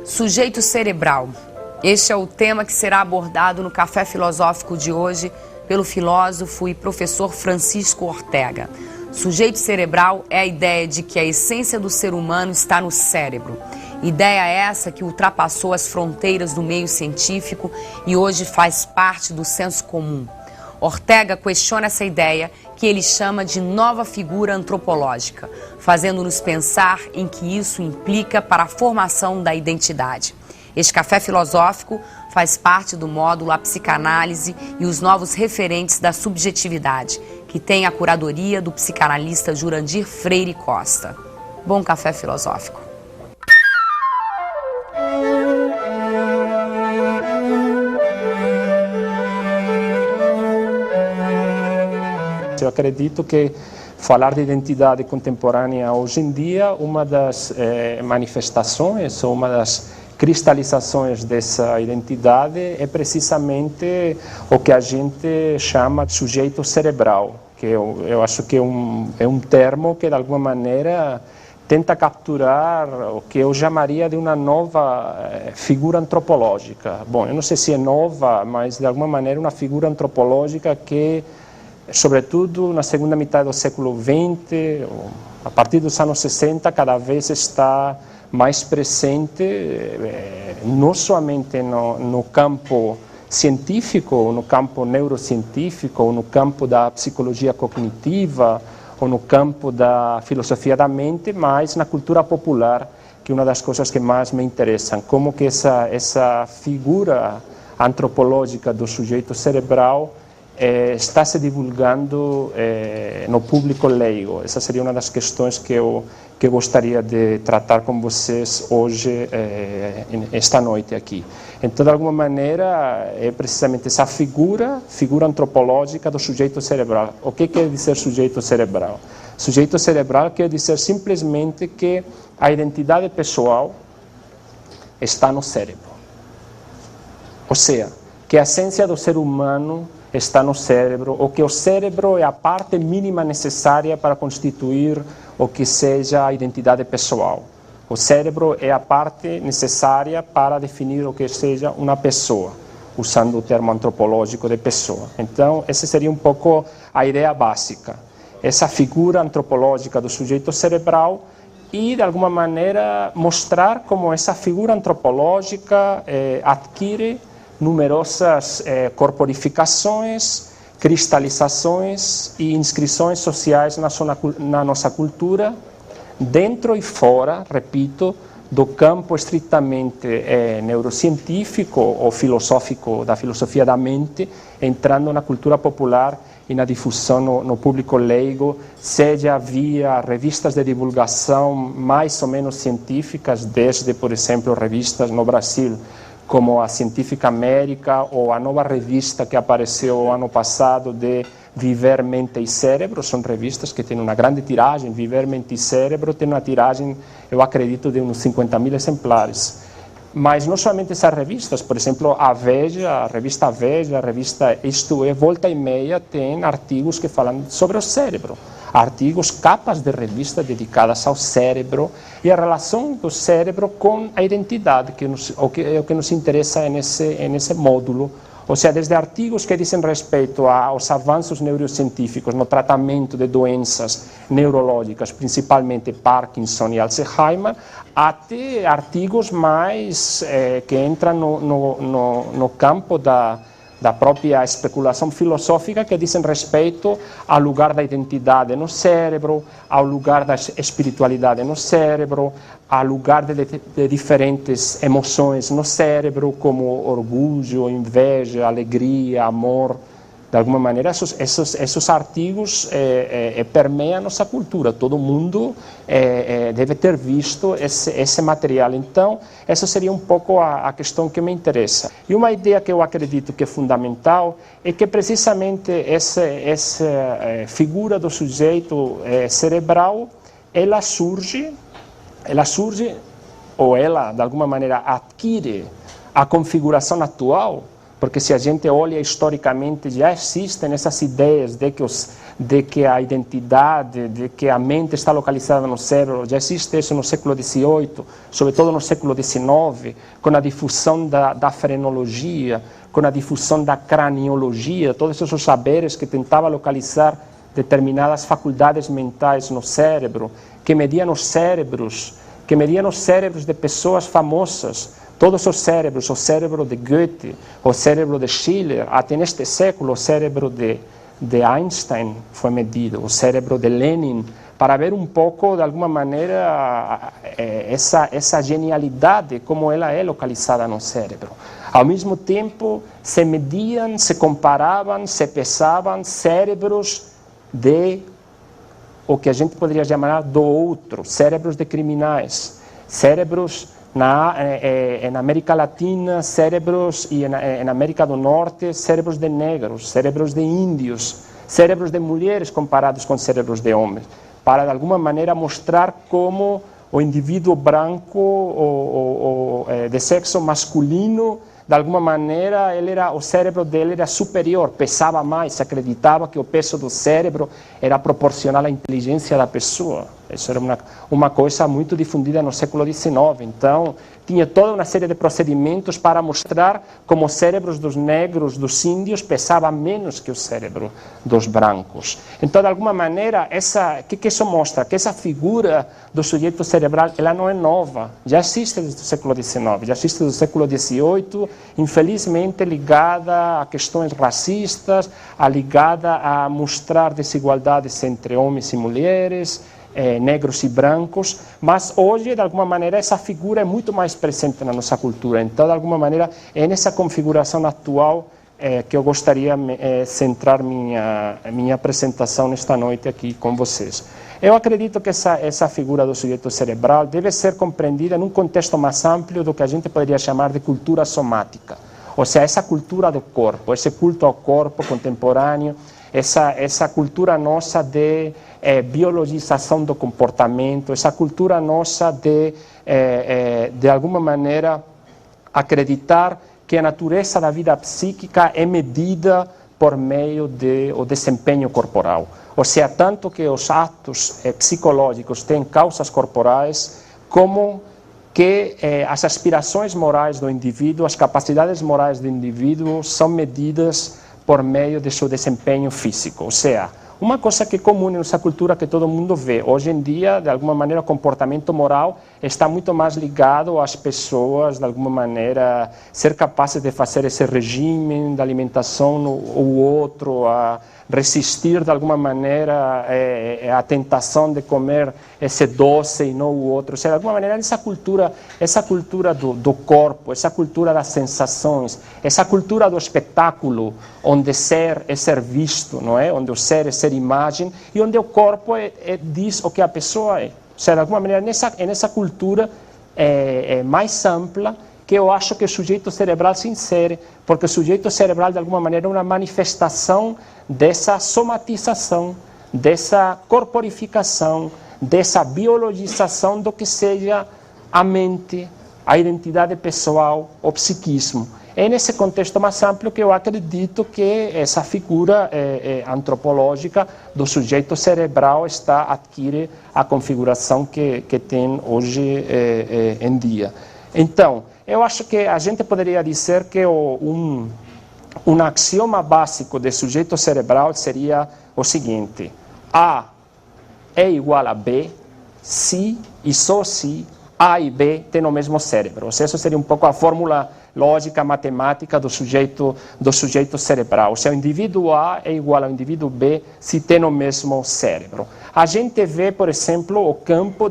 Sujeito cerebral. Este é o tema que será abordado no Café Filosófico de hoje pelo filósofo e professor Francisco Ortega. Sujeito cerebral é a ideia de que a essência do ser humano está no cérebro. Ideia essa que ultrapassou as fronteiras do meio científico e hoje faz parte do senso comum. Ortega questiona essa ideia que ele chama de nova figura antropológica, fazendo-nos pensar em que isso implica para a formação da identidade. Este café filosófico faz parte do módulo A Psicanálise e os Novos Referentes da Subjetividade, que tem a curadoria do psicanalista Jurandir Freire Costa. Bom café filosófico. Eu acredito que falar de identidade contemporânea hoje em dia, uma das manifestações ou uma das cristalizações dessa identidade é precisamente o que a gente chama de sujeito cerebral, que eu acho que é um termo que de alguma maneira tenta capturar o que eu chamaria de uma nova figura antropológica. Bom, eu não sei se é nova, mas de alguma maneira uma figura antropológica que, sobretudo na segunda metade do século XX, a partir dos anos 60, cada vez está mais presente, não somente no campo científico, ou no campo neurocientífico, ou no campo da psicologia cognitiva, ou no campo da filosofia da mente, mas na cultura popular, que é uma das coisas que mais me interessam, como que essa figura antropológica do sujeito cerebral está se divulgando no público leigo. Essa seria uma das questões que eu gostaria de tratar com vocês hoje, esta noite aqui. Então, de alguma maneira, é precisamente essa figura antropológica do sujeito cerebral. O que quer dizer sujeito cerebral? Sujeito cerebral quer dizer simplesmente que a identidade pessoal está no cérebro. Ou seja, que a essência do ser humano está no cérebro, ou que o cérebro é a parte mínima necessária para constituir o que seja a identidade pessoal. O cérebro é a parte necessária para definir o que seja uma pessoa, usando o termo antropológico de pessoa. Então, essa seria um pouco a ideia básica. Essa figura antropológica do sujeito cerebral e, de alguma maneira, mostrar como essa figura antropológica adquire numerosas corporificações, cristalizações e inscrições sociais na nossa cultura, dentro e fora, repito, do campo estritamente neurocientífico ou filosófico, da filosofia da mente, entrando na cultura popular e na difusão no público leigo, seja via revistas de divulgação mais ou menos científicas, desde, por exemplo, revistas no Brasil, como a Científica América ou a nova revista que apareceu ano passado de Viver, Mente e Cérebro. São revistas que têm uma grande tiragem. Viver, Mente e Cérebro tem uma tiragem, eu acredito, de uns 50.000 exemplares. Mas não somente essas revistas, por exemplo, a revista Veja, a revista Isto É, volta e meia, tem artigos que falam sobre o cérebro. Artigos, capas de revistas dedicadas ao cérebro e a relação do cérebro com a identidade, que o que nos interessa nesse módulo. Ou seja, desde artigos que dizem respeito aos avanços neurocientíficos no tratamento de doenças neurológicas, principalmente Parkinson e Alzheimer, até artigos mais que entram no campo da própria especulação filosófica, que dizem respeito ao lugar da identidade no cérebro, ao lugar da espiritualidade no cérebro, ao lugar de diferentes emoções no cérebro, como orgulho, inveja, alegria, amor. De alguma maneira, esses artigos permeiam nossa cultura. Todo mundo deve ter visto esse material. Então, essa seria um pouco a questão que me interessa. E uma ideia que eu acredito que é fundamental é que precisamente essa figura do sujeito cerebral, ela surge, ou ela, de alguma maneira, adquire a configuração atual porque se a gente olha historicamente, já existem essas ideias de que a identidade, de que a mente está localizada no cérebro, já existe isso no século XVIII, sobretudo no século XIX, com a difusão da frenologia, com a difusão da craniologia, todos esses saberes que tentavam localizar determinadas faculdades mentais no cérebro, que mediam os cérebros de pessoas famosas, todos os cérebros, o cérebro de Goethe, o cérebro de Schiller, até neste século o cérebro de Einstein foi medido, o cérebro de Lenin, para ver um pouco, de alguma maneira, essa genialidade, como ela é localizada no cérebro. Ao mesmo tempo, se mediam, se comparavam, se pesavam cérebros de o que a gente poderia chamar do outro, cérebros de criminais, cérebros na América Latina, cérebros e na América do Norte, cérebros de negros, cérebros de índios, cérebros de mulheres comparados com cérebros de homens, para de alguma maneira mostrar como o indivíduo branco ou de sexo masculino, de alguma maneira, o cérebro dele era superior, pesava mais, se acreditava que o peso do cérebro era proporcional à inteligência da pessoa. Isso era uma coisa muito difundida no século XIX. Então, tinha toda uma série de procedimentos para mostrar como os cérebros dos negros, dos índios, pesavam menos que o cérebro dos brancos. Então, de alguma maneira, que isso mostra? Que essa figura do sujeito cerebral, ela não é nova. Já existe desde o século XIX, já existe desde o século XVIII, infelizmente ligada a questões racistas, ligada a mostrar desigualdades entre homens e mulheres, negros e brancos, mas hoje, de alguma maneira, essa figura é muito mais presente na nossa cultura. Então, de alguma maneira, é nessa configuração atual que eu gostaria de centrar minha apresentação nesta noite aqui com vocês. Eu acredito que essa figura do sujeito cerebral deve ser compreendida num contexto mais amplo do que a gente poderia chamar de cultura somática, ou seja, essa cultura do corpo, esse culto ao corpo contemporâneo, essa cultura nossa de biologização do comportamento, essa cultura nossa de alguma maneira, acreditar que a natureza da vida psíquica é medida por meio do desempenho corporal. Ou seja, tanto que os atos psicológicos têm causas corporais, como que as aspirações morais do indivíduo, as capacidades morais do indivíduo são medidas por meio de seu desempenho físico. Ou seja, uma coisa que é comum nessa cultura que todo mundo vê. Hoje em dia, de alguma maneira, o comportamento moral está muito mais ligado às pessoas, de alguma maneira, ser capazes de fazer esse regime de alimentação ou outro, a resistir de alguma maneira a tentação de comer esse doce e não o outro. Ou seja, de alguma maneira, essa cultura do corpo, essa cultura das sensações, essa cultura do espetáculo, onde ser é ser visto, não é? Onde o ser é ser imagem e onde o corpo diz o que a pessoa é. Ou seja, de alguma maneira, nessa cultura mais ampla, que eu acho que o sujeito cerebral se insere, porque o sujeito cerebral, de alguma maneira, é uma manifestação dessa somatização, dessa corporificação, dessa biologização do que seja a mente, a identidade pessoal, o psiquismo. É nesse contexto mais amplo que eu acredito que essa figura antropológica do sujeito cerebral adquire a configuração que tem hoje em dia. Então, eu acho que a gente poderia dizer que um axioma básico do sujeito cerebral seria o seguinte: A é igual a B, se e só se A e B têm o mesmo cérebro. Ou seja, isso seria um pouco a fórmula lógica, matemática do sujeito cerebral. Ou seja, o indivíduo A é igual ao indivíduo B se tem o mesmo cérebro. A gente vê, por exemplo, o campo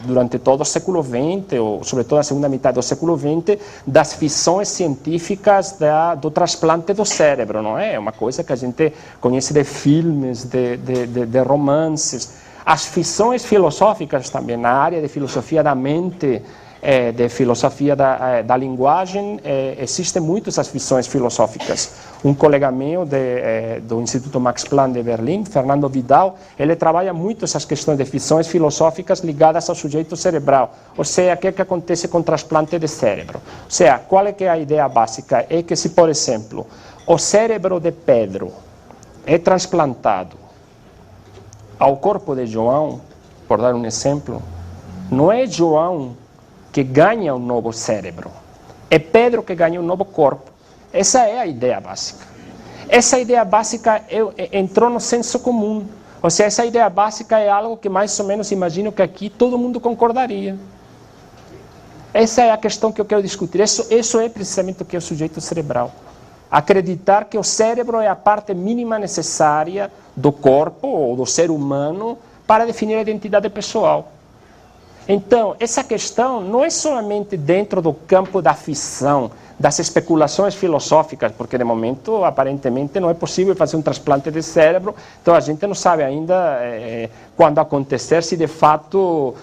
durante todo o século XX, ou sobretudo a segunda metade do século XX, das fissões científicas do transplante do cérebro, não é? É uma coisa que a gente conhece de filmes, de romances. As fissões filosóficas também, na área de filosofia da mente, de filosofia da linguagem, existem muitas as visões filosóficas. Um colega meu do Instituto Max Planck de Berlim, Fernando Vidal, ele trabalha muito essas questões de visões filosóficas ligadas ao sujeito cerebral, ou seja, o que acontece com o transplante de cérebro. Ou seja, qual é que é a ideia básica? É que se, por exemplo, o cérebro de Pedro é transplantado ao corpo de João, por dar um exemplo, não é João que ganha um novo cérebro, é Pedro que ganha um novo corpo. Essa é a ideia básica. Essa ideia básica entrou no senso comum. Ou seja, essa ideia básica é algo que mais ou menos imagino que aqui todo mundo concordaria. Essa é a questão que eu quero discutir. Isso é precisamente o que é o sujeito cerebral. Acreditar que o cérebro é a parte mínima necessária do corpo ou do ser humano para definir a identidade pessoal. Então, essa questão não é somente dentro do campo da ficção, das especulações filosóficas, porque de momento, aparentemente, não é possível fazer um transplante de cérebro, então a gente não sabe ainda quando acontecer, se de fato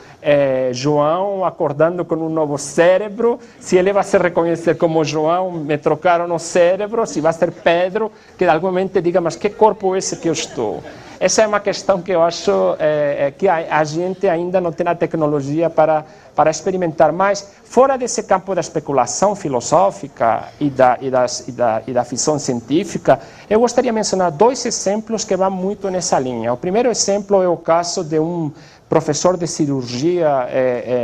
João acordando com um novo cérebro, se ele vai se reconhecer como João, me trocaram o cérebro, se vai ser Pedro, que de algum momento diga, mas que corpo é esse que eu estou? Essa é uma questão que eu acho que a gente ainda não tem a tecnologia para experimentar. Mas, fora desse campo da especulação filosófica e da ficção científica, eu gostaria de mencionar dois exemplos que vão muito nessa linha. O primeiro exemplo é o caso de um professor de cirurgia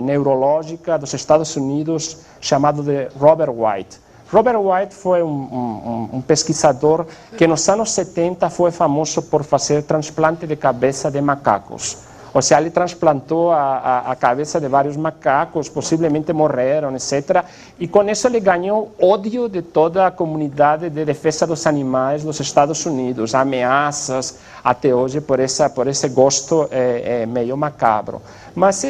neurológica dos Estados Unidos chamado de Robert White. Robert White foi um pesquisador que nos anos 70 foi famoso por fazer transplante de cabeça de macacos. Ou seja, ele transplantou a cabeça de vários macacos, possivelmente morreram, etc. E com isso ele ganhou ódio de toda a comunidade de defesa dos animais dos Estados Unidos, ameaças até hoje por esse gosto meio macabro. Mas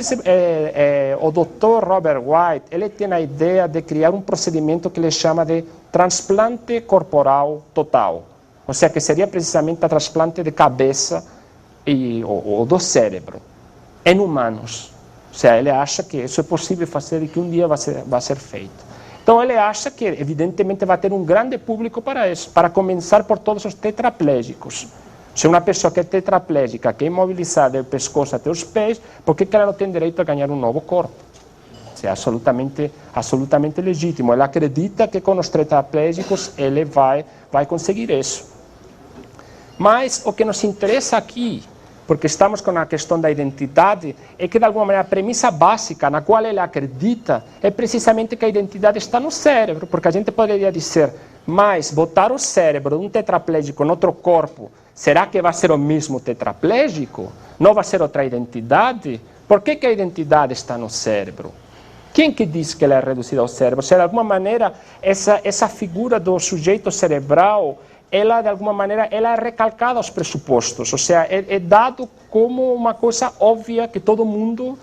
o Dr. Robert White, ele tem a ideia de criar um procedimento que ele chama de transplante corporal total. Ou seja, que seria precisamente o transplante de cabeça ou do cérebro em humanos. Ou seja, ele acha que isso é possível fazer e que um dia vai ser feito. Então ele acha que evidentemente vai ter um grande público para isso, para começar por todos os tetraplégicos. Se uma pessoa que é tetraplégica, que é imobilizada do pescoço até os pés, por que ela não tem direito a ganhar um novo corpo? Isso é absolutamente legítimo. Ele acredita que com os tetraplégicos ele vai conseguir isso. Mas o que nos interessa aqui, porque estamos com a questão da identidade, é que de alguma maneira a premissa básica na qual ele acredita é precisamente que a identidade está no cérebro, porque a gente poderia dizer, mas botar o cérebro de um tetraplégico em outro corpo, será que vai ser o mesmo tetraplégico? Não vai ser outra identidade? Por que a identidade está no cérebro? Quem que diz que ela é reduzida ao cérebro? Se de alguma maneira essa figura do sujeito cerebral, ela de alguma maneira ela é recalcada aos pressupostos, ou seja, é dado como uma coisa óbvia que todo mundo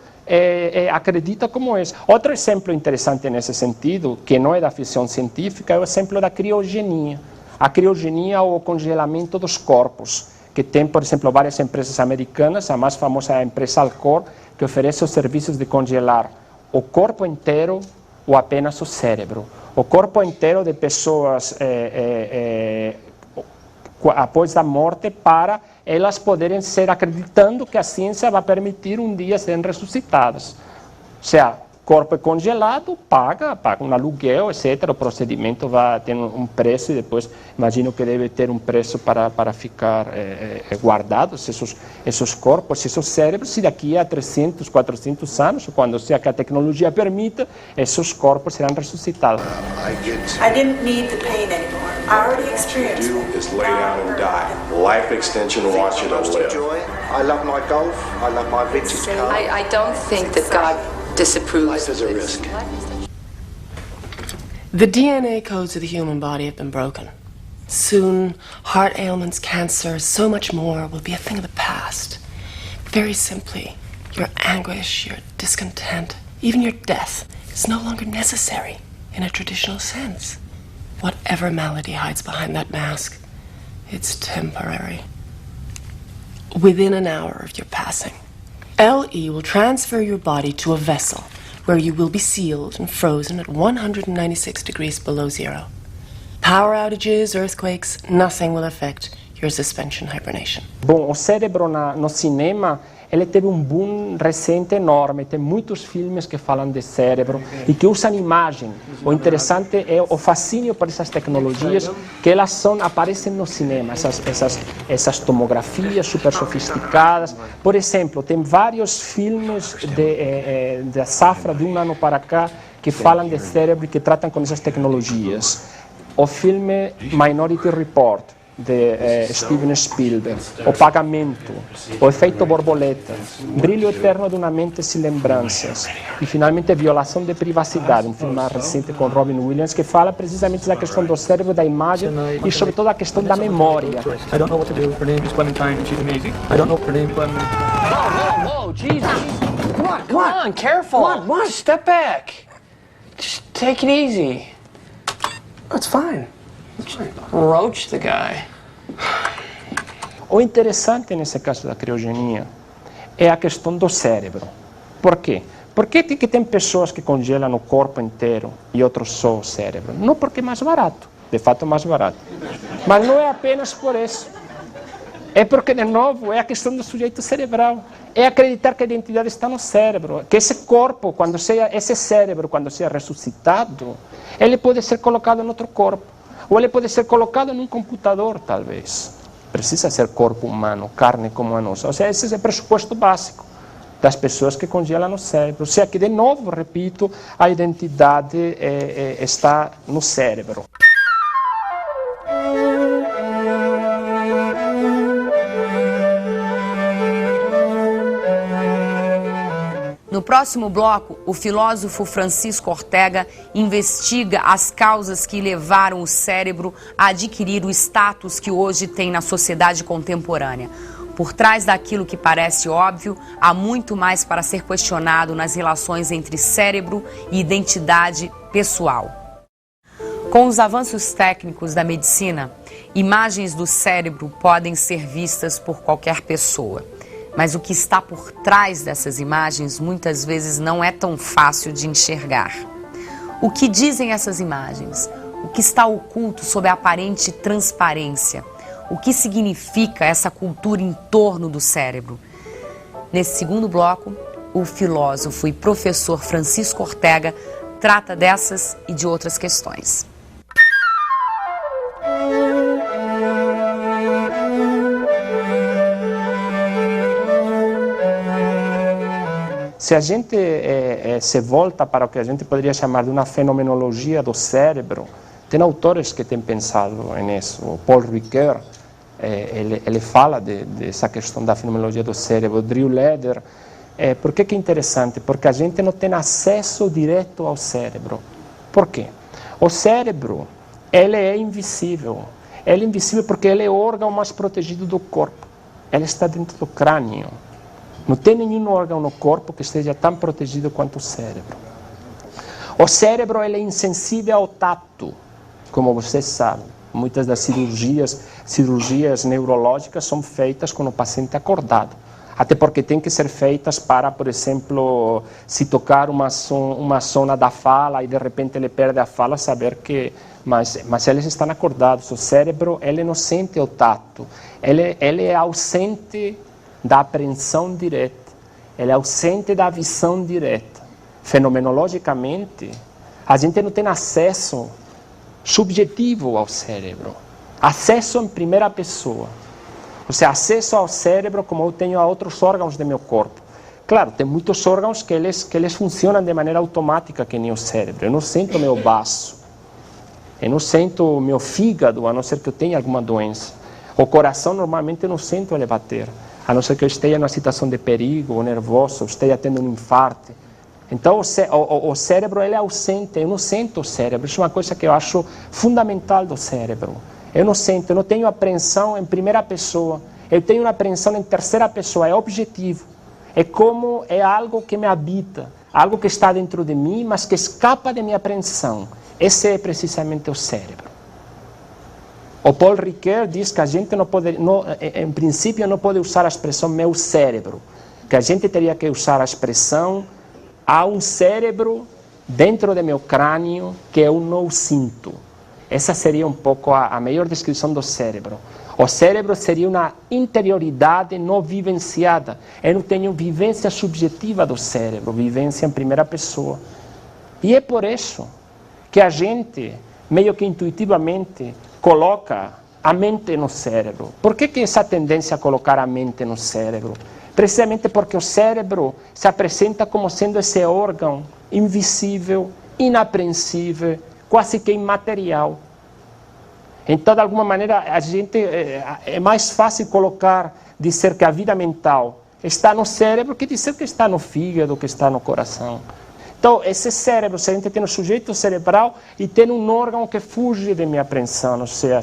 acredita como é. Outro exemplo interessante nesse sentido, que não é da ficção científica, é o exemplo da criogenia. A criogenia ou o congelamento dos corpos, que tem, por exemplo, várias empresas americanas, a mais famosa é a empresa Alcor, que oferece os serviços de congelar o corpo inteiro ou apenas o cérebro. O corpo inteiro de pessoas após a morte, para elas poderem ser acreditando que a ciência vai permitir um dia serem ressuscitadas. Ou seja, corpo é congelado, paga um aluguel, etc. O procedimento vai ter um preço e depois imagino que deve ter um preço para ficar guardados esses corpos, esses cérebros, e daqui a 300, 400 anos, quando seja que a tecnologia permita, esses corpos serão ressuscitados. I didn't need the pain anymore. I already experienced it. Is lay down and die. Life extension wants you to live. I love my golf. I love my vintage car. I don't think that God disapproves. Life is a risk. The DNA codes of the human body have been broken. Soon, heart ailments, cancer, so much more will be a thing of the past. Very simply, your anguish, your discontent, even your death is no longer necessary in a traditional sense. Whatever malady hides behind that mask, it's temporary. Within an hour of your passing, LE will transfer your body to a vessel where you will be sealed and frozen at 196 degrees below zero. Power outages, earthquakes, nothing will affect your suspension hibernation. Bom, o cérebro no cinema, ele teve um boom recente enorme. Tem muitos filmes que falam de cérebro e que usam imagem. O interessante é o fascínio por essas tecnologias, que elas aparecem no cinema, essas tomografias super sofisticadas. Por exemplo, tem vários filmes da safra de um ano para cá que falam de cérebro e que tratam com essas tecnologias. O filme Minority Report, de Steven Spielberg, O Pagamento, O Efeito Borboleta, Brilho Eterno de uma Mente Sem Lembranças e, finalmente, Violação de Privacidade, um filme mais recente com Robin Williams, que fala precisamente da questão do cérebro, da imagem e, sobretudo, da questão da memória. I don't know what to do. Her name is Clementine and she's amazing. I don't know her name, Clementine. Whoa, Jesus. Come on, careful. Come on, step back. Just take it easy. That's fine. Roach the guy. O interessante nesse caso da criogenia é a questão do cérebro. Por quê? Porque tem pessoas que congelam o corpo inteiro e outros só o cérebro. Não porque é mais barato, de fato é mais barato. Mas não é apenas por isso. É porque, de novo, é a questão do sujeito cerebral. É acreditar que a identidade está no cérebro. Que esse corpo, esse cérebro, quando seja ressuscitado, ele pode ser colocado em outro corpo. Ou ele pode ser colocado em um computador, talvez. Precisa ser corpo humano, carne como a nossa. Ou seja, esse é o pressuposto básico das pessoas que congelam o cérebro. Ou seja, que, de novo, repito, a identidade está no cérebro. No próximo bloco, o filósofo Francisco Ortega investiga as causas que levaram o cérebro a adquirir o status que hoje tem na sociedade contemporânea. Por trás daquilo que parece óbvio, há muito mais para ser questionado nas relações entre cérebro e identidade pessoal. Com os avanços técnicos da medicina, imagens do cérebro podem ser vistas por qualquer pessoa. Mas o que está por trás dessas imagens muitas vezes não é tão fácil de enxergar. O que dizem essas imagens? O que está oculto sob a aparente transparência? O que significa essa cultura em torno do cérebro? Nesse segundo bloco, o filósofo e professor Francisco Ortega trata dessas e de outras questões. Se a gente se volta para o que a gente poderia chamar de uma fenomenologia do cérebro, tem autores que têm pensado nisso. O Paul Ricoeur, ele fala dessa questão da fenomenologia do cérebro. Drew Leder. Por que é interessante? Porque a gente não tem acesso direto ao cérebro. Por quê? O cérebro, ele é invisível. Ele é invisível porque ele é o órgão mais protegido do corpo. Ele está dentro do crânio. Não tem nenhum órgão no corpo que esteja tão protegido quanto o cérebro. O cérebro ele é insensível ao tato, como vocês sabem. Muitas das cirurgias neurológicas são feitas com o paciente acordado. Até porque tem que ser feitas para, por exemplo, se tocar uma zona da fala e de repente ele perde a fala, saber que... Mas eles estão acordados. O cérebro ele não sente o tato. Ele é ausente da apreensão direta, ele é ausente da visão direta. Fenomenologicamente, a gente não tem acesso subjetivo ao cérebro, acesso em primeira pessoa, ou seja, acesso ao cérebro como eu tenho a outros órgãos do meu corpo. Claro, tem muitos órgãos que eles funcionam de maneira automática, que nem o cérebro. Eu não sinto meu baço, eu não sinto meu fígado, a não ser que eu tenha alguma doença. O coração, normalmente, eu não sinto ele bater, a não ser que eu esteja numa situação de perigo, ou nervoso, ou esteja tendo um infarto. Então, o cérebro ele é ausente, eu não sinto o cérebro. Isso é uma coisa que eu acho fundamental do cérebro. Eu não tenho apreensão em primeira pessoa, eu tenho uma apreensão em terceira pessoa, é objetivo. É algo que me habita, algo que está dentro de mim, mas que escapa de minha apreensão. Esse é precisamente o cérebro. O Paul Ricoeur diz que a gente em princípio não pode usar a expressão meu cérebro, que a gente teria que usar a expressão há um cérebro dentro do meu crânio que eu não sinto. Essa seria um pouco a melhor descrição do cérebro. O cérebro seria uma interioridade não vivenciada. Eu não tenho vivência subjetiva do cérebro, vivência em primeira pessoa. E é por isso que a gente, meio que intuitivamente, coloca a mente no cérebro. Por que essa tendência a colocar a mente no cérebro? Precisamente porque o cérebro se apresenta como sendo esse órgão invisível, inapreensível, quase que imaterial. Então, de alguma maneira, a gente é mais fácil dizer que a vida mental está no cérebro que dizer que está no fígado, que está no coração. Então, esse cérebro, se a gente tem um sujeito cerebral e tem um órgão que fuge de minha apreensão, ou seja,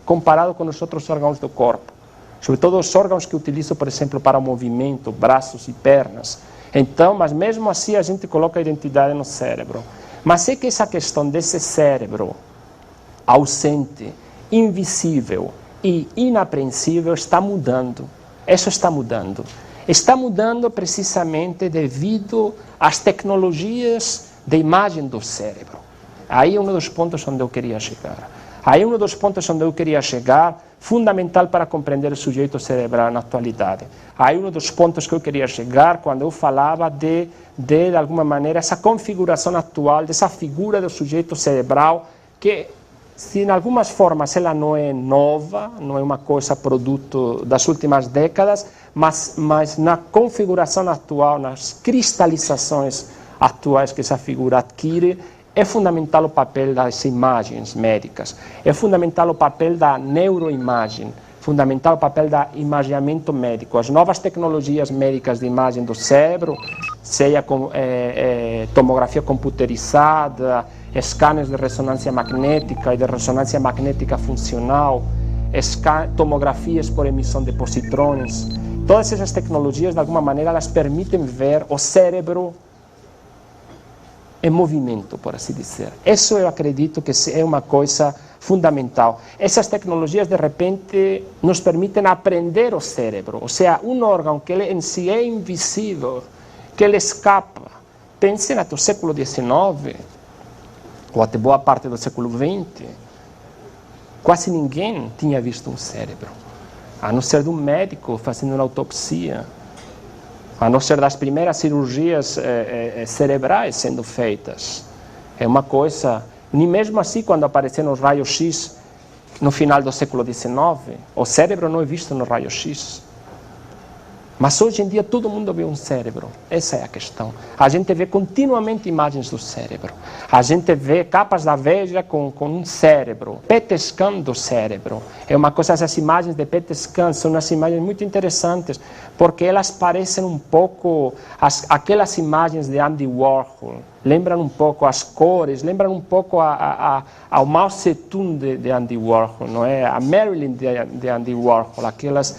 comparado com os outros órgãos do corpo. Sobretudo os órgãos que utilizo, por exemplo, para o movimento, braços e pernas. Então, mas mesmo assim a gente coloca a identidade no cérebro. Mas é que essa questão desse cérebro ausente, invisível e inapreensível está mudando. Isso está mudando. Está mudando precisamente devido às tecnologias de imagem do cérebro. Aí é um dos pontos onde eu queria chegar. Aí é um dos pontos onde eu queria chegar, fundamental para compreender o sujeito cerebral na atualidade. Aí um dos pontos que eu queria chegar quando eu falava de alguma maneira, essa configuração atual, dessa figura do sujeito cerebral, que, se em algumas formas ela não é nova, não é uma coisa produto das últimas décadas, mas na configuração atual, nas cristalizações atuais que essa figura adquire, é fundamental o papel das imagens médicas, é fundamental o papel da neuroimagem, fundamental o papel do imaginamento médico. As novas tecnologias médicas de imagem do cérebro, seja tomografia computerizada, escâneres de ressonância magnética e de ressonância magnética funcional, tomografias por emissão de positrões, todas essas tecnologias, de alguma maneira, elas permitem ver o cérebro em movimento, por assim dizer. Isso eu acredito que é uma coisa fundamental. Essas tecnologias, de repente, nos permitem aprender o cérebro, ou seja, um órgão que ele em si é invisível, que ele escapa. Pense no século XIX, ou até boa parte do século XX, quase ninguém tinha visto um cérebro, a não ser de um médico fazendo uma autopsia, a não ser das primeiras cirurgias cerebrais sendo feitas. É uma coisa, nem mesmo assim quando apareceram os raios-x no final do século XIX, o cérebro não é visto no raio-x. Mas hoje em dia todo mundo vê um cérebro, essa é a questão. A gente vê continuamente imagens do cérebro. A gente vê capas da Veja com um cérebro, PET scan do cérebro. É uma coisa, essas imagens de PET scan são umas imagens muito interessantes, porque elas parecem um pouco aquelas imagens de Andy Warhol. Lembram um pouco as cores, lembram um pouco ao Mao Tse-tung de Andy Warhol, não é? A Marilyn de Andy Warhol, aquelas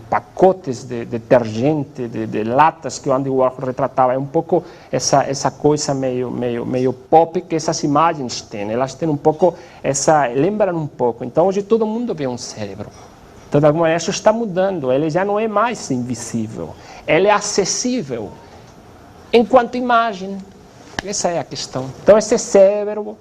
pacotes de detergente, de latas que o Andy Warhol retratava. É um pouco essa coisa meio pop que essas imagens têm. Elas têm um pouco lembram um pouco. Então hoje todo mundo vê um cérebro. Então, de alguma maneira, isso está mudando. Ele já não é mais invisível. Ele é acessível enquanto imagem. Essa é a questão. Então, esse cérebro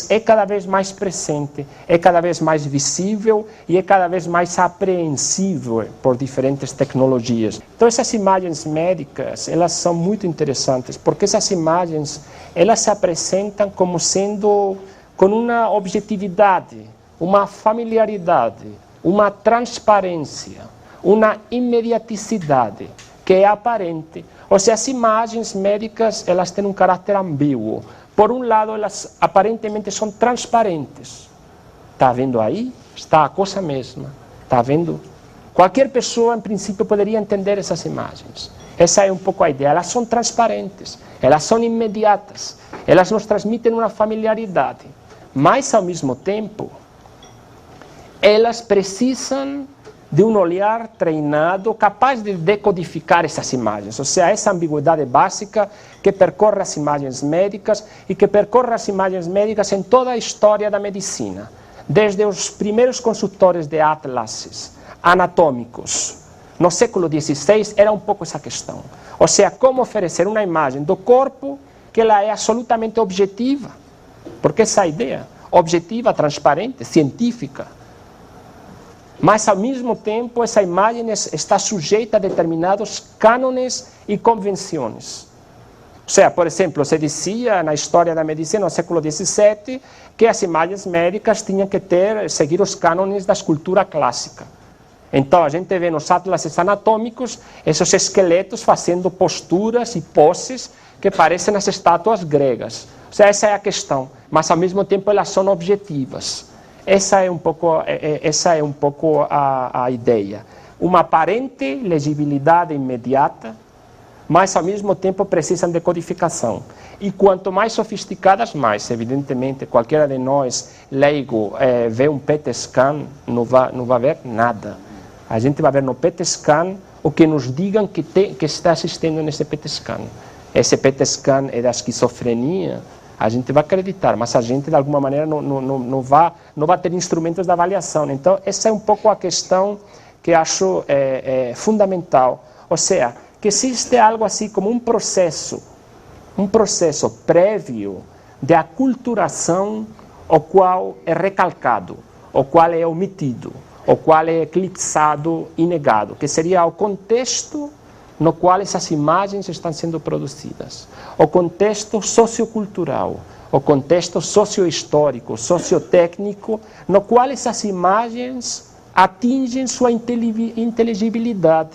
é cada vez mais presente, é cada vez mais visível e é cada vez mais apreensível por diferentes tecnologias. Então, essas imagens médicas, elas são muito interessantes, porque essas imagens, elas se apresentam como sendo com uma objetividade, uma familiaridade, uma transparência, uma imediaticidade que é aparente. Ou seja, as imagens médicas, elas têm um caráter ambíguo. Por um lado, elas aparentemente são transparentes. Está vendo aí? Está a coisa mesma. Está vendo? Qualquer pessoa, em princípio, poderia entender essas imagens. Essa é um pouco a ideia. Elas são transparentes, elas são imediatas, elas nos transmitem uma familiaridade. Mas, ao mesmo tempo, elas precisam de um olhar treinado capaz de decodificar essas imagens, ou seja, essa ambiguidade básica que percorre as imagens médicas e que percorre as imagens médicas em toda a história da medicina, desde os primeiros consultores de atlases anatômicos. No século XVI era um pouco essa questão. Ou seja, como oferecer uma imagem do corpo que ela é absolutamente objetiva. Porque essa ideia, objetiva, transparente, científica. Mas, ao mesmo tempo, essa imagem está sujeita a determinados cânones e convenções. Ou seja, por exemplo, se dizia na história da medicina, no século XVII, que as imagens médicas tinham que seguir os cânones da escultura clássica. Então, a gente vê nos atlases anatômicos esses esqueletos fazendo posturas e poses que parecem as estátuas gregas. Ou seja, essa é a questão. Mas, ao mesmo tempo, elas são objetivas. Essa é um pouco a ideia. Uma aparente legibilidade imediata, mas, ao mesmo tempo, precisam de codificação. E quanto mais sofisticadas, mais. Evidentemente, qualquer de nós, leigo, vê um PET scan, não vai ver nada. A gente vai ver no PET scan o que nos digam que está assistindo nesse PET scan. Esse PET scan é da esquizofrenia, a gente vai acreditar, mas a gente, de alguma maneira, não vai ter instrumentos de avaliação. Então, essa é um pouco a questão que acho fundamental. Ou seja, que existe algo assim como um processo prévio de aculturação, o qual é recalcado, o qual é omitido, o qual é eclipsado e negado, que seria o contexto no qual essas imagens estão sendo produzidas, o contexto sociocultural, o contexto sociohistórico, sociotécnico, no qual essas imagens atingem sua inteligibilidade.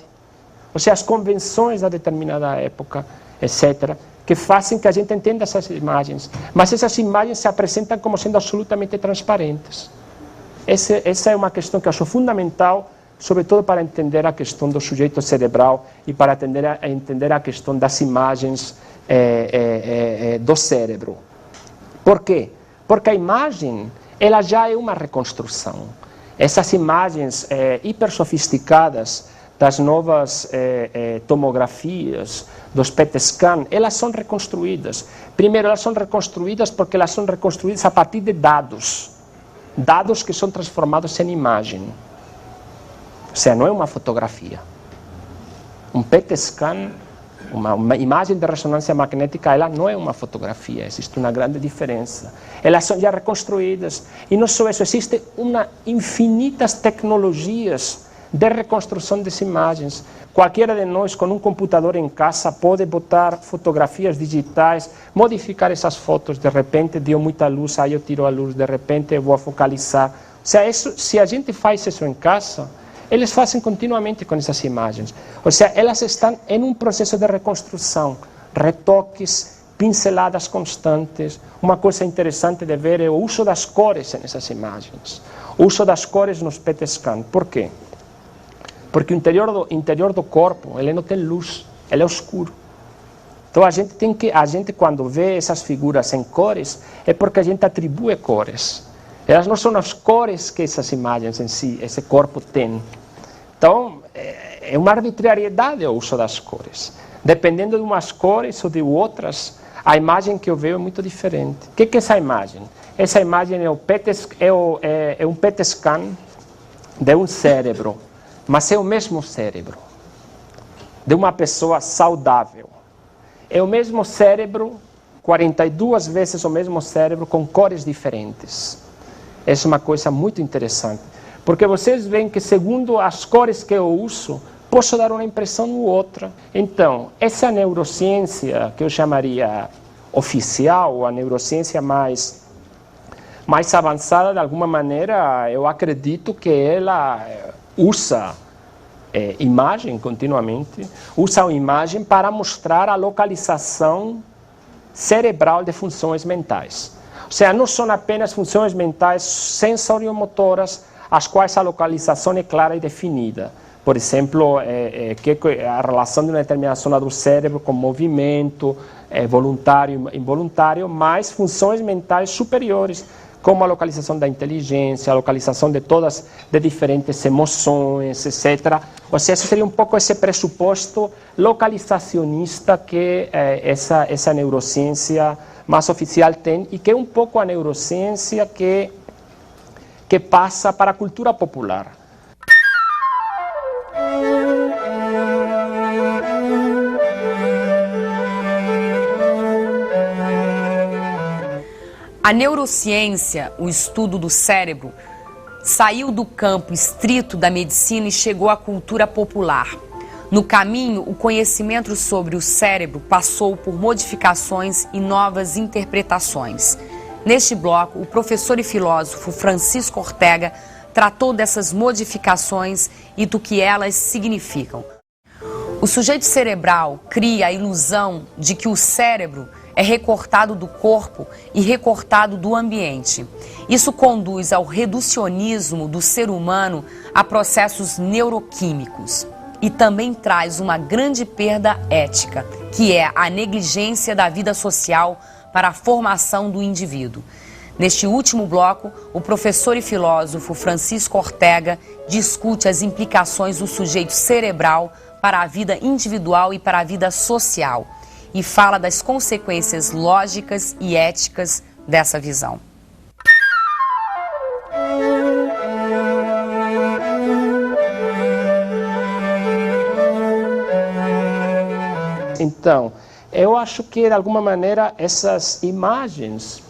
Ou seja, as convenções da determinada época, etc., que fazem que a gente entenda essas imagens. Mas essas imagens se apresentam como sendo absolutamente transparentes. Essa é uma questão que eu acho fundamental, sobretudo para entender a questão do sujeito cerebral e para entender a questão das imagens do cérebro. Por quê? Porque a imagem ela já é uma reconstrução. Essas imagens hiper sofisticadas das novas tomografias, dos PET scan, elas são reconstruídas. Primeiro, elas são reconstruídas porque elas são reconstruídas a partir de dados que são transformados em imagem. Ou seja, não é uma fotografia. Um PET scan, uma imagem de ressonância magnética, ela não é uma fotografia, existe uma grande diferença. Elas são já reconstruídas. E não só isso, existem infinitas tecnologias de reconstrução das imagens. Qualquer de nós, com um computador em casa, pode botar fotografias digitais, modificar essas fotos, de repente deu muita luz, aí eu tiro a luz, de repente eu vou focalizar. Ou seja, se a gente faz isso em casa, eles fazem continuamente com essas imagens. Ou seja, elas estão em um processo de reconstrução, retoques, pinceladas constantes. Uma coisa interessante de ver é o uso das cores nessas imagens. O uso das cores nos PET scan. Por quê? Porque o interior do corpo, ele não tem luz, ele é escuro. Então a gente quando vê essas figuras em cores, é porque a gente atribui cores. Elas não são as cores que essas imagens em si, esse corpo tem. Então, é uma arbitrariedade o uso das cores. Dependendo de umas cores ou de outras, a imagem que eu vejo é muito diferente. O que é essa imagem? Essa imagem é um PET scan de um cérebro, mas é o mesmo cérebro de uma pessoa saudável. É o mesmo cérebro, 42 vezes o mesmo cérebro, com cores diferentes. Essa é uma coisa muito interessante, porque vocês veem que, segundo as cores que eu uso, posso dar uma impressão ou outra. Então, essa neurociência, que eu chamaria oficial, a neurociência mais avançada, de alguma maneira, eu acredito que ela usa imagem continuamente, usa a imagem para mostrar a localização cerebral de funções mentais. Ou seja, não são apenas funções mentais sensoriomotoras, as quais a localização é clara e definida. Por exemplo, a relação de uma determinada zona do cérebro com movimento, voluntário e involuntário, mais funções mentais superiores, como a localização da inteligência, a localização de diferentes emoções, etc. Ou seja, seria um pouco esse pressuposto localizacionista que essa neurociência mais oficial tem, e que é um pouco a neurociência que passa para a cultura popular. A neurociência, o estudo do cérebro, saiu do campo estrito da medicina e chegou à cultura popular. No caminho, o conhecimento sobre o cérebro passou por modificações e novas interpretações. Neste bloco, o professor e filósofo Francisco Ortega tratou dessas modificações e do que elas significam. O sujeito cerebral cria a ilusão de que o cérebro é recortado do corpo e recortado do ambiente. Isso conduz ao reducionismo do ser humano a processos neuroquímicos. E também traz uma grande perda ética, que é a negligência da vida social para a formação do indivíduo. Neste último bloco, o professor e filósofo Francisco Ortega discute as implicações do sujeito cerebral para a vida individual e para a vida social, e fala das consequências lógicas e éticas dessa visão. Então, eu acho que, de alguma maneira, essas imagens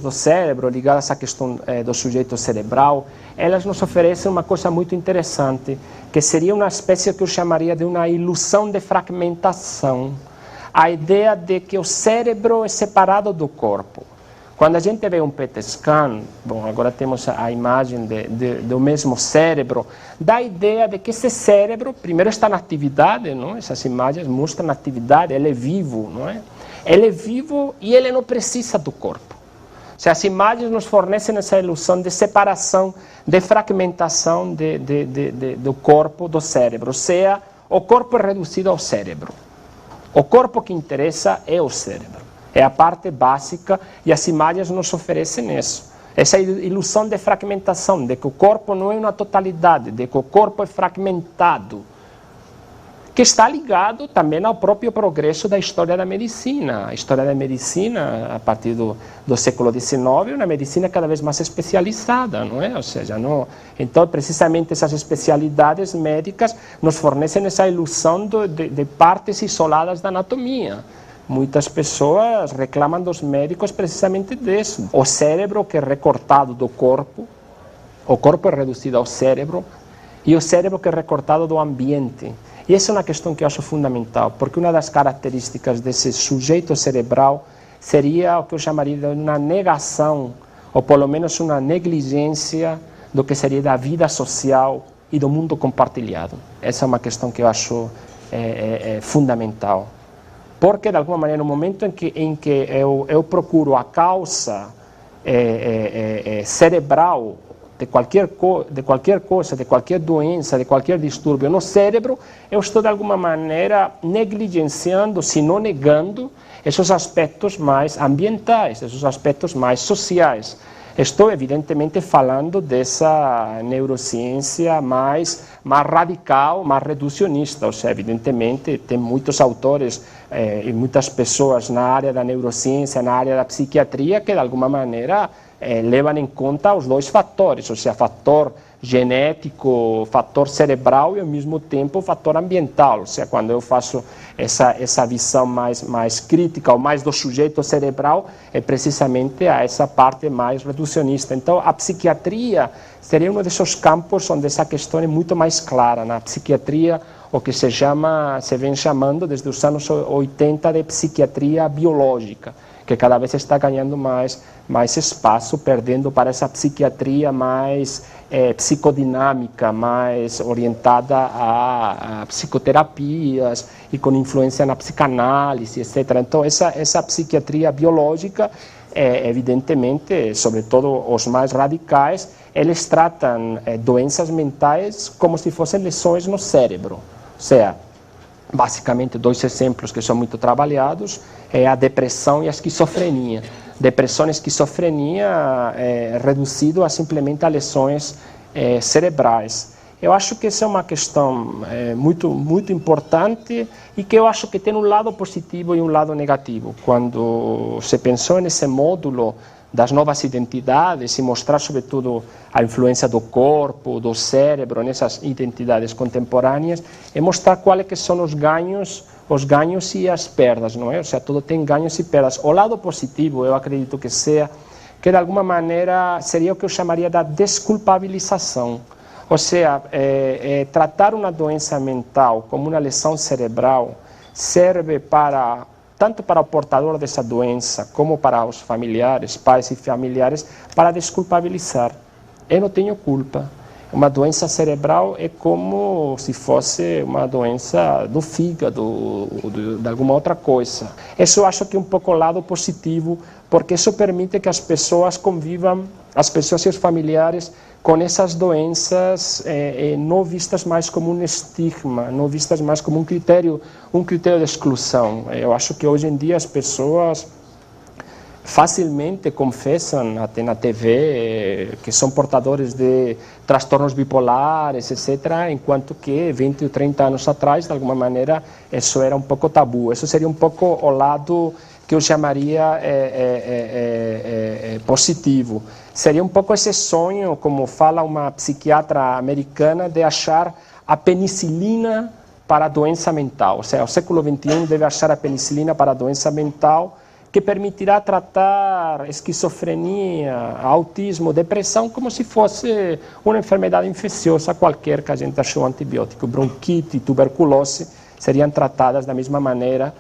do cérebro ligadas à questão do sujeito cerebral, elas nos oferecem uma coisa muito interessante, que seria uma espécie que eu chamaria de uma ilusão de fragmentação. A ideia de que o cérebro é separado do corpo. Quando a gente vê um PET scan, bom, agora temos a imagem do mesmo cérebro, dá a ideia de que esse cérebro, primeiro, está na atividade, não? Essas imagens mostram a atividade, ele é vivo, não é? Ele é vivo e ele não precisa do corpo. Se as imagens nos fornecem essa ilusão de separação, de fragmentação do corpo, do cérebro, ou seja, o corpo é reduzido ao cérebro. O corpo que interessa é o cérebro. É a parte básica e as imagens nos oferecem isso. Essa ilusão de fragmentação, de que o corpo não é uma totalidade, de que o corpo é fragmentado, que está ligado também ao próprio progresso da história da medicina. A história da medicina, a partir do século XIX, é uma medicina cada vez mais especializada, não é? Ou seja, então, precisamente essas especialidades médicas nos fornecem essa ilusão de partes isoladas da anatomia. Muitas pessoas reclamam dos médicos precisamente disso. O cérebro que é recortado do corpo, o corpo é reduzido ao cérebro, e o cérebro que é recortado do ambiente. E essa é uma questão que eu acho fundamental, porque uma das características desse sujeito cerebral seria o que eu chamaria de uma negação, ou pelo menos uma negligência do que seria da vida social e do mundo compartilhado. Essa é uma questão que eu acho fundamental. Porque, de alguma maneira, no momento em que eu procuro a causa cerebral de qualquer coisa, de qualquer doença, de qualquer distúrbio no cérebro, eu estou, de alguma maneira, negligenciando, se não negando, esses aspectos mais ambientais, esses aspectos mais sociais. Estou, evidentemente, falando dessa neurociência mais radical, mais reducionista. Ou seja, evidentemente, tem muitos autores e muitas pessoas na área da neurociência, na área da psiquiatria, que, de alguma maneira, levam em conta os dois fatores, ou seja, fator genético, fator cerebral e, ao mesmo tempo, fator ambiental. Ou seja, quando eu faço essa visão mais crítica, ou mais do sujeito cerebral, é precisamente a essa parte mais reducionista. Então, a psiquiatria seria um desses campos onde essa questão é muito mais clara. Na psiquiatria, o que se vem chamando desde os anos 80 de psiquiatria biológica, que cada vez está ganhando mais espaço, perdendo para essa psiquiatria mais psicodinâmica, mais orientada a psicoterapias e com influência na psicanálise, etc. Então, essa psiquiatria biológica, evidentemente, sobretudo os mais radicais, eles tratam doenças mentais como se fossem lesões no cérebro. Ou seja, basicamente, dois exemplos que são muito trabalhados é a depressão e a esquizofrenia. Depressão e esquizofrenia reduzido a simplesmente a lesões cerebrais. Eu acho que essa é uma questão muito importante e que eu acho que tem um lado positivo e um lado negativo. Quando se pensou nesse módulo das novas identidades e mostrar, sobretudo, a influência do corpo, do cérebro nessas identidades contemporâneas, e mostrar quais que são os ganhos os ganhos e as perdas, não é? Ou seja, tudo tem ganhos e perdas. O lado positivo, eu acredito que seja, que de alguma maneira seria o que eu chamaria da desculpabilização. Ou seja, tratar uma doença mental como uma lesão cerebral serve para, tanto para o portador dessa doença, como para os familiares, pais e familiares, para desculpabilizar. Eu não tenho culpa. Uma doença cerebral é como se fosse uma doença do fígado, ou de alguma outra coisa. Isso eu acho que é um pouco o lado positivo, porque isso permite que as pessoas convivam, as pessoas e os familiares, com essas doenças não vistas mais como um estigma, não vistas mais como um critério de exclusão. Eu acho que hoje em dia as pessoas facilmente confessam, até na TV, que são portadores de transtornos bipolares, etc., enquanto que 20 ou 30 anos atrás, de alguma maneira, isso era um pouco tabu. Isso seria um pouco o lado que eu chamaria positivo. Seria um pouco esse sonho, como fala uma psiquiatra americana, de achar a penicilina para a doença mental. Ou seja, o século XXI deve achar a penicilina para a doença mental, que permitirá tratar esquizofrenia, autismo, depressão, como se fosse uma enfermidade infecciosa qualquer que a gente achou antibiótico. Bronquite, tuberculose seriam tratadas da mesma maneira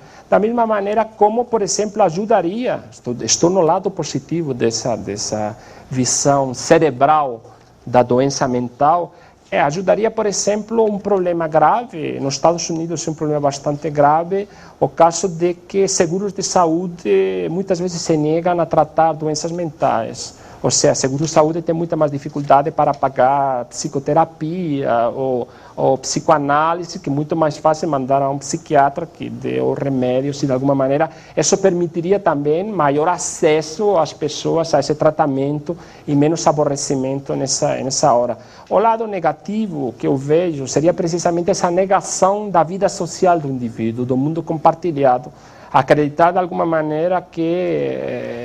como, por exemplo, ajudaria, estou no lado positivo dessa visão cerebral da doença mental, ajudaria, por exemplo, um problema grave, nos Estados Unidos é um problema bastante grave, o caso de que seguros de saúde muitas vezes se negam a tratar doenças mentais. Ou seja, seguros de saúde tem muita mais dificuldade para pagar psicoterapia ou psicoanálise, que é muito mais fácil mandar a um psiquiatra que dê os remédios e, de alguma maneira, isso permitiria também maior acesso às pessoas a esse tratamento e menos aborrecimento nessa hora. O lado negativo que eu vejo seria precisamente essa negação da vida social do indivíduo, do mundo compartilhado. Acreditar, de alguma maneira, que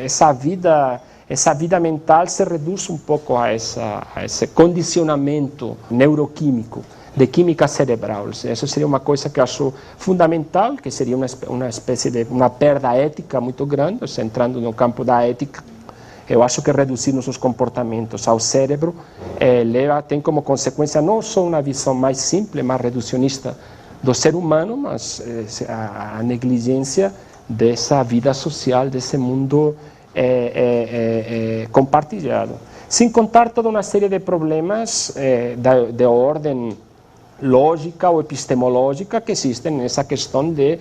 essa vida mental se reduz um pouco a esse condicionamento neuroquímico, de química cerebral. Isso seria uma coisa que eu acho fundamental, que seria uma espécie de uma perda ética muito grande. Entrando no campo da ética, eu acho que reduzir nossos comportamentos ao cérebro tem como consequência não só uma visão mais simples, mais reducionista do ser humano, mas a negligência dessa vida social, desse mundo compartilhado. Sem contar toda uma série de problemas de ordem lógica ou epistemológica que existem nessa questão de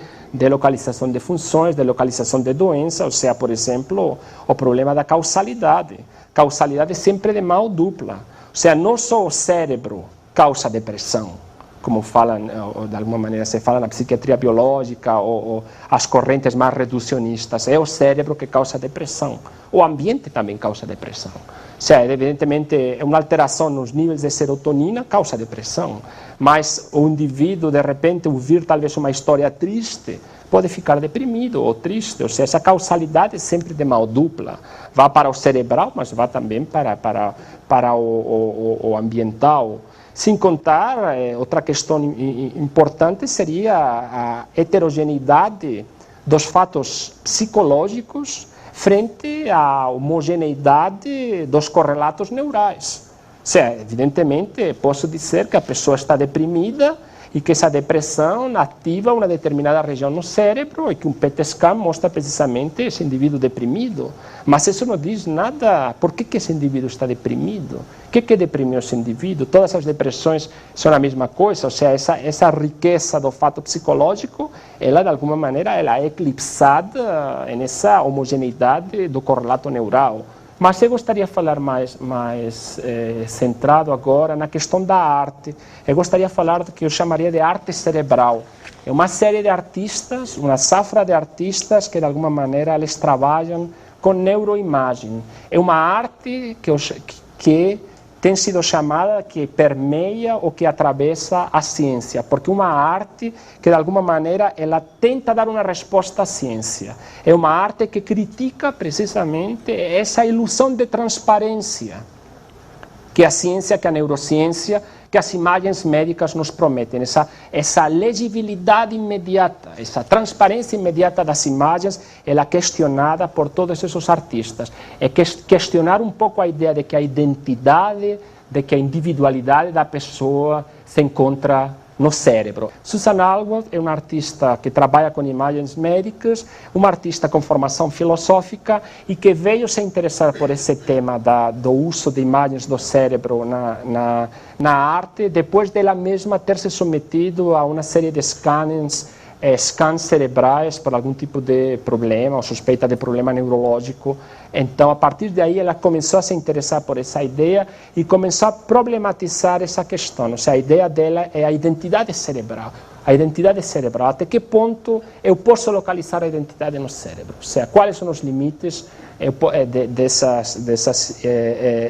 localização de funções, de localização de doenças, ou seja, por exemplo, o problema da causalidade. Causalidade sempre de mão dupla. Ou seja, não só o cérebro causa depressão, como fala, de alguma maneira se fala na psiquiatria biológica ou as correntes mais reducionistas, é o cérebro que causa depressão. O ambiente também causa depressão. Ou seja, evidentemente, uma alteração nos níveis de serotonina causa depressão, mas o indivíduo, de repente, ouvir talvez uma história triste, pode ficar deprimido ou triste. Ou seja, essa causalidade é sempre de mão dupla. Vai para o cerebral, mas vai também para o ambiental. Sem contar, outra questão importante seria a heterogeneidade dos fatos psicológicos frente à homogeneidade dos correlatos neurais. Ou seja, evidentemente, posso dizer que a pessoa está deprimida e que essa depressão ativa uma determinada região no cérebro e que um PET scan mostra precisamente esse indivíduo deprimido. Mas isso não diz nada. Por que esse indivíduo está deprimido? O que deprimiu esse indivíduo? Todas as depressões são a mesma coisa. Ou seja, essa riqueza do fato psicológico, ela de alguma maneira ela é eclipsada nessa homogeneidade do correlato neural. Mas eu gostaria de falar mais centrado agora na questão da arte. Eu gostaria de falar do que eu chamaria de arte cerebral. É uma série de artistas, uma safra de artistas que de alguma maneira eles trabalham com neuroimagem. É uma arte que tem sido chamada, que permeia ou que atravessa a ciência, porque uma arte que de alguma maneira ela tenta dar uma resposta à ciência. É uma arte que critica precisamente essa ilusão de transparência que a ciência, que a neurociência, que as imagens médicas nos prometem. Essa legibilidade imediata, essa transparência imediata das imagens, ela é questionada por todos esses artistas. É questionar um pouco a ideia de que a identidade, de que a individualidade da pessoa se encontra no cérebro. Susan Alvord é uma artista que trabalha com imagens médicas, uma artista com formação filosófica e que veio se interessar por esse tema do uso de imagens do cérebro na arte, depois dela mesma ter se submetido a uma série de scans cerebrais por algum tipo de problema ou suspeita de problema neurológico. Então, a partir daí, ela começou a se interessar por essa ideia e começou a problematizar essa questão. Ou seja, a ideia dela é a identidade cerebral. A identidade cerebral, até que ponto eu posso localizar a identidade no cérebro? Ou seja, quais são os limites dessas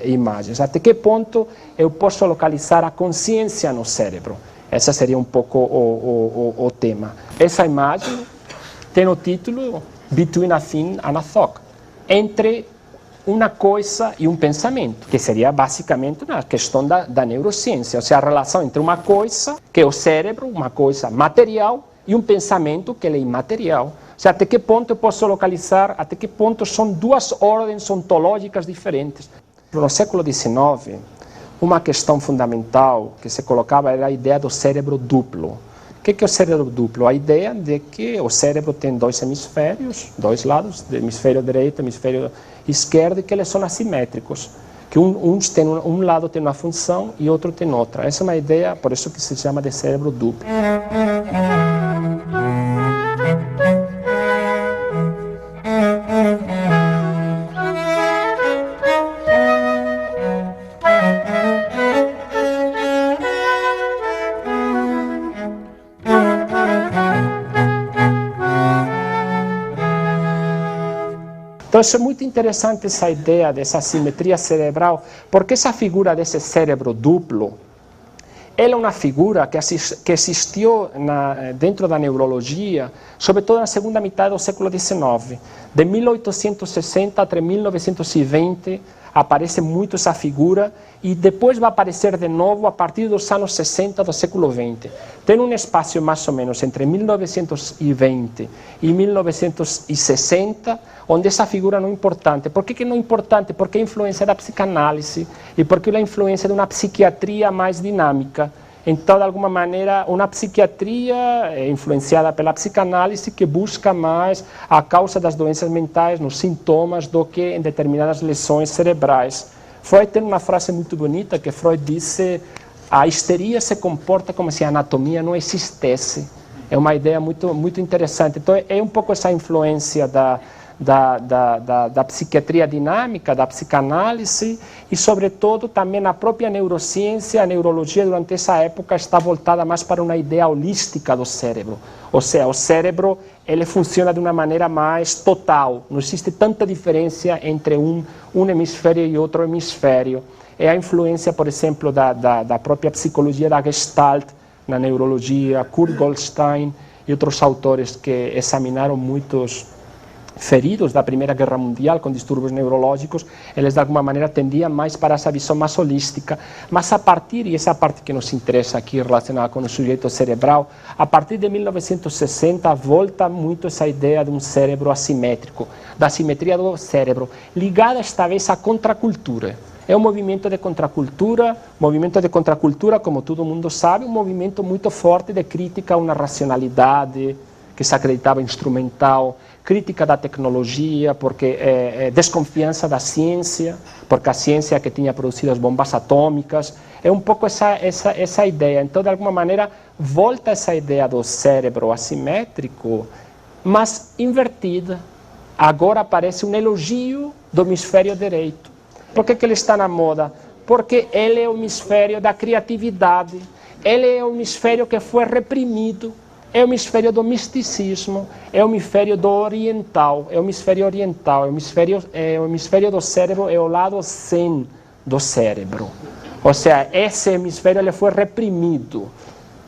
imagens? Até que ponto eu posso localizar a consciência no cérebro? Esse seria um pouco o tema. Essa imagem tem o título Between a Thing and a Thought, entre uma coisa e um pensamento, que seria basicamente uma questão da neurociência, ou seja, a relação entre uma coisa, que é o cérebro, uma coisa material, e um pensamento, que é imaterial. Ou seja, até que ponto eu posso localizar, até que ponto são duas ordens ontológicas diferentes. No século XIX, uma questão fundamental que se colocava era a ideia do cérebro duplo. O que é o cérebro duplo? A ideia de que o cérebro tem dois hemisférios, dois lados, hemisfério direito e hemisfério esquerdo, e que eles são assimétricos. Que um lado tem uma função e outro tem outra. Essa é uma ideia, por isso que se chama de cérebro duplo. Então, é muito interessante essa ideia dessa simetria cerebral, porque essa figura desse cérebro duplo, ela é uma figura que existiu dentro da neurologia, sobretudo na segunda metade do século XIX. De 1860 até 1920, aparece muito essa figura, e depois vai aparecer de novo a partir dos anos 60 do século XX. Tem um espaço mais ou menos entre 1920 e 1960, onde essa figura não é importante. Por que não é importante? Porque é a influência da psicanálise e porque é a influência de uma psiquiatria mais dinâmica. Então, de alguma maneira, uma psiquiatria influenciada pela psicanálise que busca mais a causa das doenças mentais nos sintomas do que em determinadas lesões cerebrais. Freud tem uma frase muito bonita que Freud disse: a histeria se comporta como se a anatomia não existisse. É uma ideia muito interessante. Então, é um pouco essa influência da psiquiatria dinâmica, da psicanálise e, sobretudo, também na própria neurociência. A neurologia, durante essa época, está voltada mais para uma ideia holística do cérebro. Ou seja, o cérebro ele funciona de uma maneira mais total. Não existe tanta diferença entre um hemisfério e outro hemisfério. É a influência, por exemplo, da própria psicologia da Gestalt na neurologia, Kurt Goldstein e outros autores que examinaram muitos feridos da Primeira Guerra Mundial com distúrbios neurológicos. Eles de alguma maneira tendiam mais para essa visão mais holística, mas a partir, e essa parte que nos interessa aqui relacionada com o sujeito cerebral, a partir de 1960 volta muito essa ideia de um cérebro assimétrico, da simetria do cérebro, ligada esta vez à contracultura. É um movimento de contracultura, como todo mundo sabe, um movimento muito forte de crítica a uma racionalidade que se acreditava instrumental, crítica da tecnologia, porque desconfiança da ciência, porque a ciência que tinha produzido as bombas atômicas. É um pouco essa ideia. Então, de alguma maneira, volta essa ideia do cérebro assimétrico, mas invertida. Agora aparece um elogio do hemisfério direito. Por que ele está na moda? Porque ele é o hemisfério da criatividade, ele é o hemisfério que foi reprimido, é o hemisfério do misticismo, é o hemisfério do oriental, é o hemisfério oriental, o hemisfério do cérebro é o lado zen do cérebro. Ou seja, esse hemisfério ele foi reprimido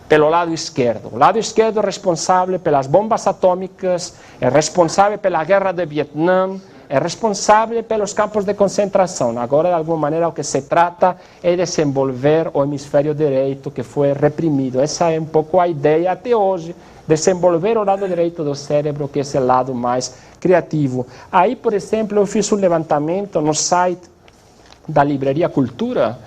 pelo lado esquerdo. O lado esquerdo é responsável pelas bombas atômicas, é responsável pela guerra de Vietnã, é responsável pelos campos de concentração. Agora, de alguma maneira, o que se trata é desenvolver o hemisfério direito que foi reprimido. Essa é um pouco a ideia até hoje, desenvolver o lado direito do cérebro, que é esse lado mais criativo. Aí, por exemplo, eu fiz um levantamento no site da Livraria Cultura,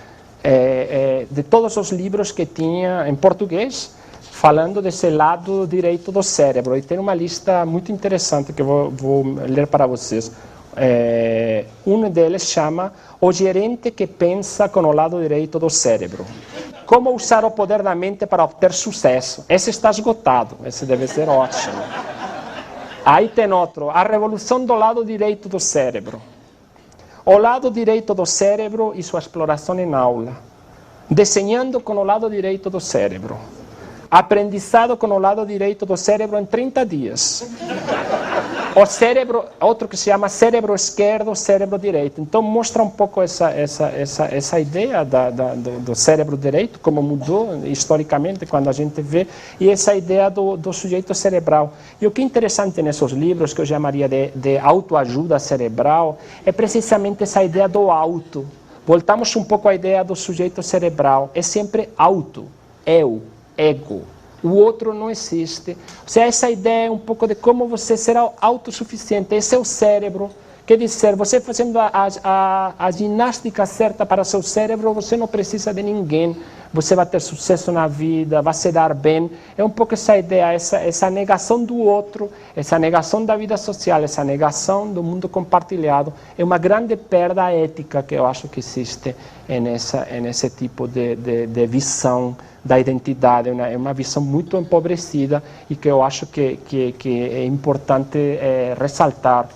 de todos os livros que tinha em português, falando desse lado direito do cérebro. E tem uma lista muito interessante que eu vou ler para vocês. Um deles chama O Gerente que Pensa com o Lado Direito do Cérebro. Como usar o poder da mente para obter sucesso. Esse está esgotado, esse deve ser ótimo. Aí tem outro, A Revolução do Lado Direito do Cérebro. O lado direito do cérebro e sua exploração em aula. Desenhando com o lado direito do cérebro. Aprendizado com o lado direito do cérebro em 30 dias. O cérebro, outro que se chama cérebro esquerdo, cérebro direito. Então mostra um pouco essa ideia do cérebro direito, como mudou historicamente quando a gente vê, e essa ideia do sujeito cerebral. E o que é interessante nesses livros, que eu chamaria de autoajuda cerebral, é precisamente essa ideia do auto. Voltamos um pouco à ideia do sujeito cerebral. É sempre auto, eu, ego. O outro não existe. Ou seja, essa ideia é um pouco de como você será autossuficiente. Esse é o cérebro. Quer dizer, você fazendo a ginástica certa para seu cérebro, você não precisa de ninguém. Você vai ter sucesso na vida, vai se dar bem. É um pouco essa ideia, essa negação do outro, essa negação da vida social, essa negação do mundo compartilhado. É uma grande perda ética que eu acho que existe nesse tipo de visão da identidade. É uma visão muito empobrecida e que eu acho que é importante ressaltar.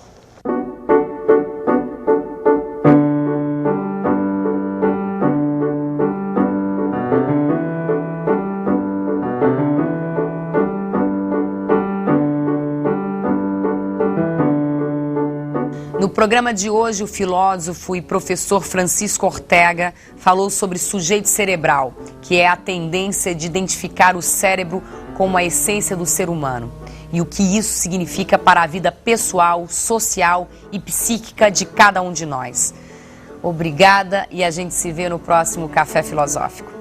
No programa de hoje, o filósofo e professor Francisco Ortega falou sobre sujeito cerebral, que é a tendência de identificar o cérebro como a essência do ser humano, e o que isso significa para a vida pessoal, social e psíquica de cada um de nós. Obrigada e a gente se vê no próximo Café Filosófico.